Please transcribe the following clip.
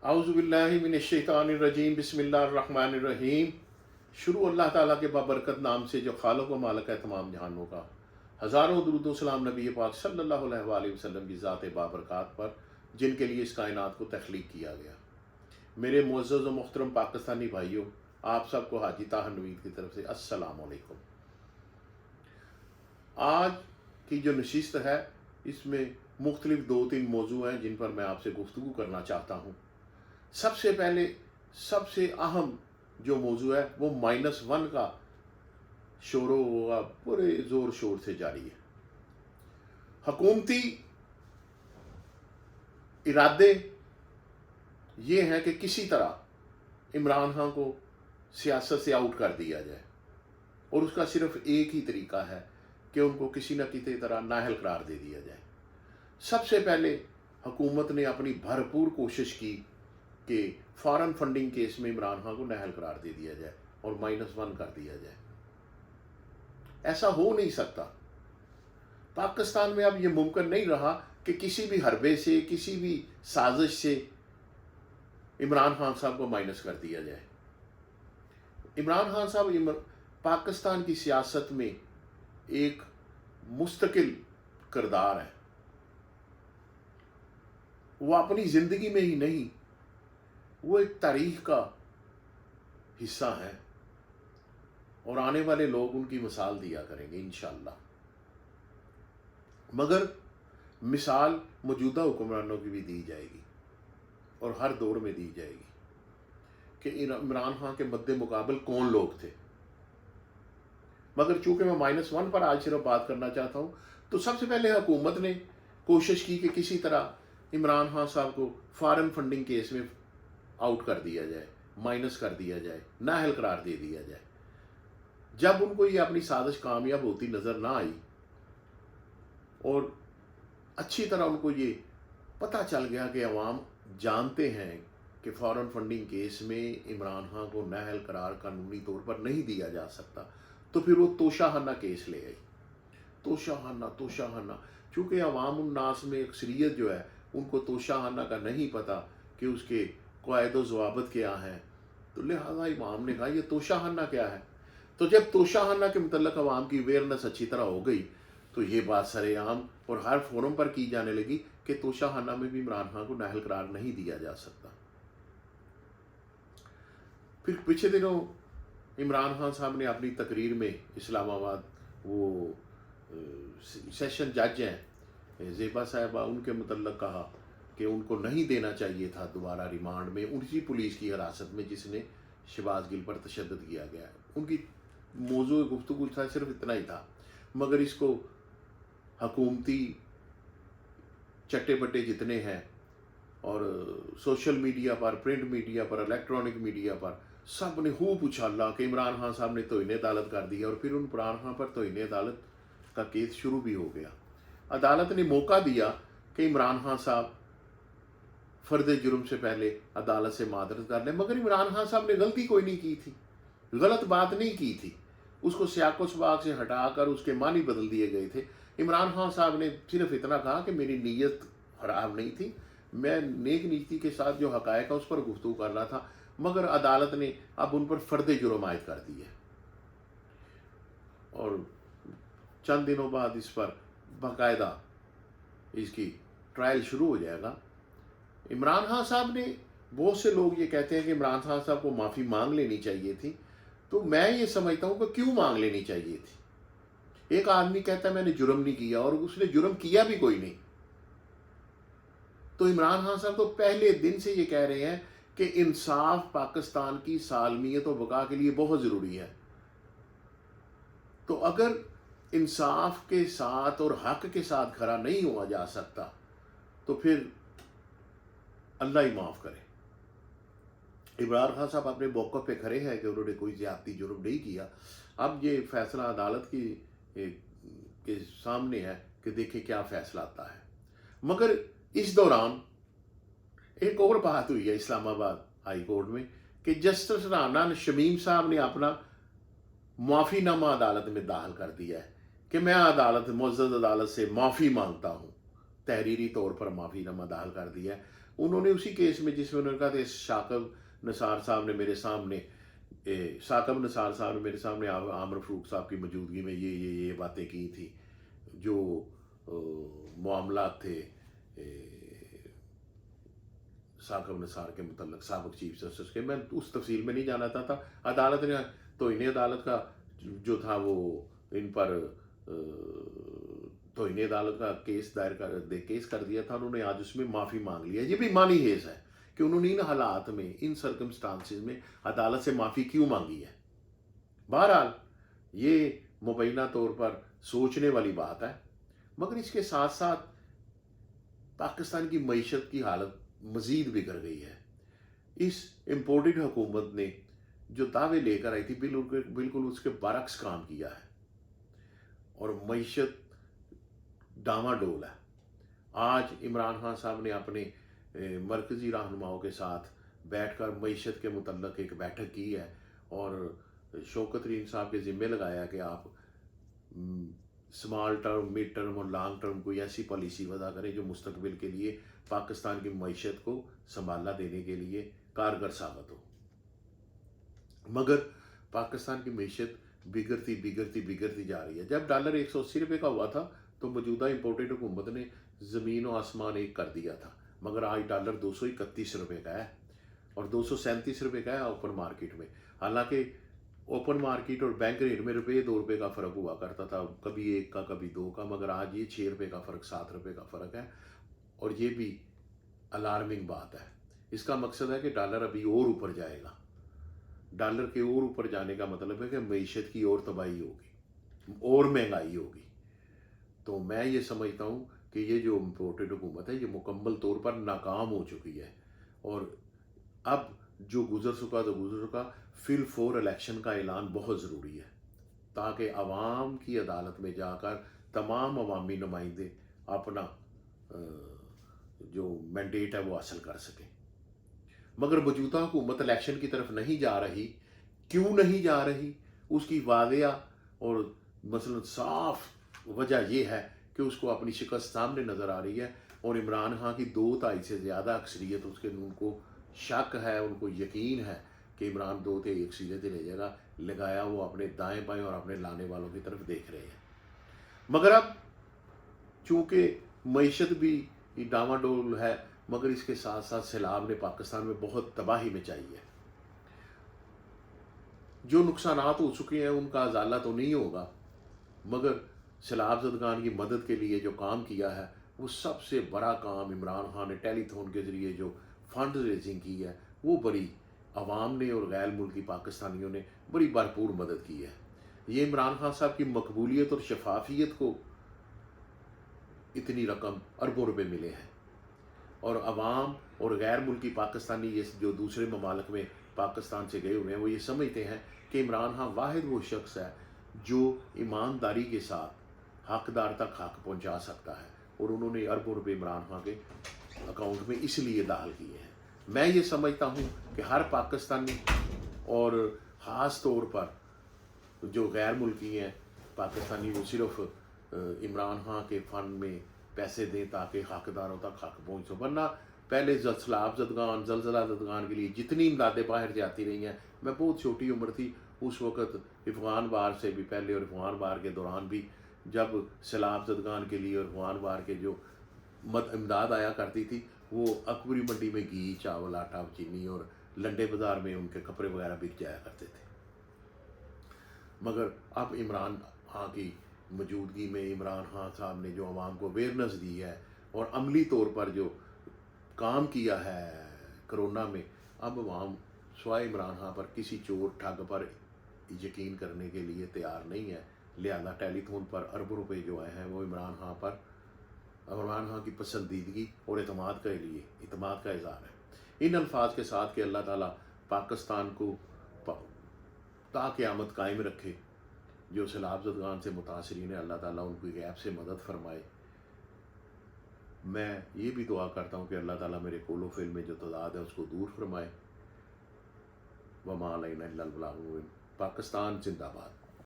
औज़ु बिल्लाहि मिनश्शैतानिर्रजीम बिस्मिल्लाहिर्रहमानिर्रहीम। शुरू अल्लाह ताला के बाबरकत नाम से जो खालिक व मालिक है तमाम जहानों का। हज़ारों दुरूद व सलाम नबी पाक सल्लल्लाहु अलैहि वसल्लम की ज़ात बाबरकत पर, जिनके लिए इस कायनात को तख्लीक किया गया। मेरे मुअज़्ज़ज़ व मोहतरम पाकिस्तानी भाइयों, आप सबको हाजी ताहर नवीद की तरफ से अस्सलाम वालेकुम। आज की जो नशिस्त है इसमें मुख्तलिफ 2-3 मौजू हैं जिन पर मैं आपसे गुफ्तगू करना चाहता हूँ। सबसे पहले सबसे अहम जो मौजू है वो -1 का शोर हुआ पूरे ज़ोर शोर से जारी है। हकूमती इरादे ये हैं कि किसी तरह इमरान खान को सियासत से आउट कर दिया जाए, और उसका सिर्फ एक ही तरीका है कि उनको किसी न किसी तरह नाअहल करार दे दिया जाए। सबसे पहले हुकूमत ने अपनी भरपूर कोशिश की कि फॉरेन फंडिंग केस में इमरान खान को नाअहल करार दे दिया जाए और -1 कर दिया जाए। ऐसा हो नहीं सकता। पाकिस्तान में अब यह मुमकिन नहीं रहा कि किसी भी हरबे से, किसी भी साजिश से इमरान खान साहब को माइनस कर दिया जाए। इमरान खान साहब पाकिस्तान की सियासत में एक मुस्तकिल किरदार है। वो अपनी ज़िंदगी में ही नहीं, वो एक तारीख का हिस्सा है और आने वाले लोग उनकी मिसाल दिया करेंगे इंशाअल्लाह। मगर मिसाल मौजूदा हुक्मरानों की भी दी जाएगी और हर दौर में दी जाएगी कि इमरान खान के मद्दे मुकाबल कौन लोग थे। मगर चूंकि मैं -1 पर आज सिर्फ बात करना चाहता हूँ, तो सबसे पहले हुकूमत ने कोशिश की कि किसी तरह इमरान खान साहब को फॉरेन फंडिंग केस में आउट कर दिया जाए, माइनस कर दिया जाए, नाअहल करार दे दिया जाए। जब उनको ये अपनी साजिश कामयाब होती नज़र ना आई और अच्छी तरह उनको ये पता चल गया कि अवाम जानते हैं कि फॉरेन फंडिंग केस में इमरान खान को नाअहल करार कानूनी तौर पर नहीं दिया जा सकता, तो फिर वो तोशाखाना केस ले आई। तोशाखाना, चूँकि अवाम उन्नास में अक्सरियत जो है उनको तोशाखाना का नहीं पता कि उसके क़वाइद व ज़वाबित क्या हैं, तो लिहाजा इमाम ने कहा ये तोशाखाना क्या है। तो जब तोशाखाना के मतलब अवाम की अवेयरनेस अच्छी तरह हो गई, तो ये बात सरेआम और हर फोरम पर की जाने लगी कि तोशाखाना में भी इमरान खान को नाअहल करार नहीं दिया जा सकता। फिर पिछले दिनों इमरान खान साहब ने अपनी तकरीर में इस्लामाबाद वो सेशन जज हैं ज़ेबा साहिबा, उनके मतलब कहा कि उनको नहीं देना चाहिए था दोबारा रिमांड में उसी पुलिस की हिरासत में जिसने शहबाज गिल पर तशद्दुद किया गया है। उनकी मौजू गुफ्तगू था सिर्फ इतना ही था, मगर इसको हकूमती चट्टे बट्टे जितने हैं और सोशल मीडिया पर, प्रिंट मीडिया पर, इलेक्ट्रॉनिक मीडिया पर सब ने खूब उछाला कि इमरान खान साहब ने तौहीन अदालत कर दिया, और फिर उन इमरान खान पर तौहीन अदालत का केस शुरू भी हो गया। अदालत ने मौका दिया कि इमरान खान साहब फ़र्द जुर्म से पहले अदालत से मादरत कर लें, मगर इमरान खान साहब ने गलती कोई नहीं की थी, गलत बात नहीं की थी। उसको सियाको सबाक से हटाकर उसके मानी बदल दिए गए थे। इमरान खान साहब ने सिर्फ इतना कहा कि मेरी नीयत ख़राब नहीं थी, मैं नेक नीति के साथ जो हक़ाइक़ है उस पर गुफ्तगू कर रहा था, मगर अदालत ने अब उन पर फ़र्द जुर्म आयद कर दिए और चंद दिनों बाद इस पर बाकायदा इसकी ट्रायल शुरू हो जाएगा। इमरान खान साहब ने, बहुत से लोग ये कहते हैं कि इमरान खान साहब को माफ़ी मांग लेनी चाहिए थी, तो मैं ये समझता हूँ कि क्यों मांग लेनी चाहिए थी। एक आदमी कहता है मैंने जुर्म नहीं किया और उसने जुर्म किया भी कोई नहीं, तो इमरान खान साहब तो पहले दिन से ये कह रहे हैं कि इंसाफ पाकिस्तान की सालमियत और बका के लिए बहुत ज़रूरी है। तो अगर इंसाफ के साथ और हक के साथ खड़ा नहीं हुआ जा सकता, तो फिर अल्लाह ही माफ़ करे। इमरान खान साहब अपने मौक़िफ़ पे खड़े हैं कि उन्होंने कोई ज़्यादती जुर्म नहीं किया। अब ये फैसला अदालत के सामने है कि देखें क्या फ़ैसला आता है। मगर इस दौरान एक और बात हुई है इस्लामाबाद हाई कोर्ट में कि जस्टिस राना शमीम साहब ने अपना माफ़ीनामा अदालत में दाखिल कर दिया है कि मैं मुअज़्ज़ज़ अदालत से माफ़ी मांगता हूँ तहरीरी तौर पर माफ़ीनामा दाखिल कर दिया है। उन्होंने उसी केस में जिसमें उन्होंने कहा था शाकिब निसार साहब ने मेरे सामने शाकिब निसार साहब ने मेरे सामने आमिर फ़ारूक साहब की मौजूदगी में ये बातें की थी, जो मामलात थे शाकिब निसार के मुतल्लिक़ साबिक़ चीफ जस्टिस के, मैं उस तफसील में नहीं जाना चाहता। अदालत ने तौहीन अदालत का जो था वो इन पर तौहीन अदालत का केस कर दिया था। उन्होंने आज उसमें माफ़ी मांग लिया। ये भी मानी हेज़ है कि उन्होंने इन हालात में, इन सर्कमस्टांसिस में अदालत से माफ़ी क्यों मांगी है। बहरहाल ये मुबैना तौर पर सोचने वाली बात है, मगर इसके साथ साथ पाकिस्तान की मईशत की हालत मज़ीद बिगड़ गई है। इस इम्पोर्टेड हुकूमत ने जो दावे लेकर आई थी बिल्कुल उसके बरक्स काम किया है और मईशत डामाडोल है। आज इमरान खान साहब ने अपने मरकज़ी रहनुमाओं के साथ बैठकर मईशत के मुतल्लिक़ एक बैठक की है और शौकत तरीन साहब के ज़िम्मे लगाया कि आप स्मॉल टर्म, मिड टर्म और लॉन्ग टर्म कोई ऐसी पॉलिसी वज़ा करें जो मुस्तकबिल के लिए पाकिस्तान की मईशत को संभाला देने के लिए कारगर साबित हो। मगर पाकिस्तान की मईशत बिगड़ती जा रही है। जब डॉलर 180 रुपये का हुआ था तो मौजूदा इम्पोर्टेड हुकूमत ने ज़मीन और आसमान एक कर दिया था, मगर आज डॉलर 231 रुपये का है और 237 रुपये का है ओपन मार्केट में। हालांकि ओपन मार्केट और बैंक रेट में ₹2 का फ़र्क हुआ करता था, कभी 1 का कभी 2 का, मगर आज ये 6 रुपये का फ़र्क, 7 रुपये का फ़र्क है और ये भी अलार्मिंग बात है। इसका मकसद है कि डॉलर अभी और ऊपर जाएगा। डॉलर के और ऊपर जाने का मतलब है कि मईशत की और तबाही होगी और महंगाई होगी। तो मैं ये समझता हूँ कि ये जो इम्पोर्टेड हुकूमत है ये मुकम्मल तौर पर नाकाम हो चुकी है और अब जो गुजर चुका फिल फॉर इलेक्शन का ऐलान बहुत ज़रूरी है ताकि आवाम की अदालत में जाकर तमाम अवामी नुमाइंदे अपना जो मैंडेट है वो हासिल कर सकें। मगर मौजूदा हुकूमत इलेक्शन की तरफ नहीं जा रही। क्यों नहीं जा रही, उसकी वादिया और मसलन साफ वजह यह है कि उसको अपनी शिकस्त सामने नज़र आ रही है और इमरान खान की 2/3 से ज़्यादा अक्सरियत उसके, उनको शक है, उनको यकीन है कि इमरान 2 से 1 सीधे ले जाएगा। लगाया वो अपने दाएं बाएं और अपने लाने वालों की तरफ देख रहे हैं। मगर अब चूँकि मईशत भी डामाडोल है, मगर इसके साथ साथ सैलाब ने पाकिस्तान में बहुत तबाही मचाई है। जो नुकसानात हो चुके हैं उनका अजाला तो नहीं होगा, मगर सैलाब ज़दगान की मदद के लिए जो काम किया है वो सबसे बड़ा काम इमरान खान ने टेलीथॉन के ज़रिए जो फंड रेजिंग की है वो बड़ी आवाम ने और गैर मुल्की पाकिस्तानियों ने बड़ी भरपूर मदद की है। ये इमरान खान साहब की मकबूलियत और शफाफियत को इतनी रकम अरबों रुपये मिले हैं और अवाम और गैर मुल्की पाकिस्तानी ये जो दूसरे ममालिक में पाकिस्तान से गए हुए हैं वो ये समझते हैं कि इमरान खान वाहिद वो शख्स है जो ईमानदारी के साथ हकदार तक हक पहुंचा सकता है और उन्होंने अरबों रुपये इमरान खान के अकाउंट में इसलिए दाखिल किए हैं। मैं ये समझता हूँ कि हर पाकिस्तानी और ख़ास तौर पर जो गैर मुल्की हैं पाकिस्तानी वो सिर्फ इमरान खान के फ़ंड में पैसे दें ताकि हकदारों तक हक पहुँच सो। वरना पहले सैलाब ज़दगान, ज़लज़ला ज़दगान के लिए जितनी इमदादें बाहर से आती रही हैं, मैं बहुत छोटी उम्र थी उस वक़्त अफ़गान वार से भी पहले और अफ़गान वार के दौरान भी जब सैलाब ज़दगान के लिए और अफ़गान वार के जो इमदाद आया करती थी वो अकबरी मंडी में घी, चावल, आटा, चीनी और लंडे बाज़ार में उनके कपड़े वगैरह बिक जाया करते थे। मगर अब इमरान खान की मौजूदगी में इमरान खान साहब ने जो आवाम को अवेयरनेस दी है और अमली तौर पर जो काम किया है कोरोना में, अब आवाम स्वाय इमरान खान पर किसी चोर ठग पर यकीन करने के लिए तैयार नहीं है। लिहाजा टेलीथॉन पर अरबों रुपये जो आए हैं वो इमरान खान की पसंदीदगी और इतमाद के लिए इतमाद का इज़हार है। इन अल्फाज के साथ कि अल्लाह ताला पाकिस्तान को ता क़यामत कायम रखे, जो सैलाब ज़दगान से मुतासरीन है अल्लाह ताला उनकी गैब से मदद फरमाए। मैं ये भी दुआ करता हूँ कि अल्लाह ताला मेरे कौलो फ़िल में जो तज़ाद है उसको दूर फरमाए। वमा अलैना इल्लल बलाग। पाकिस्तान जिंदाबाद।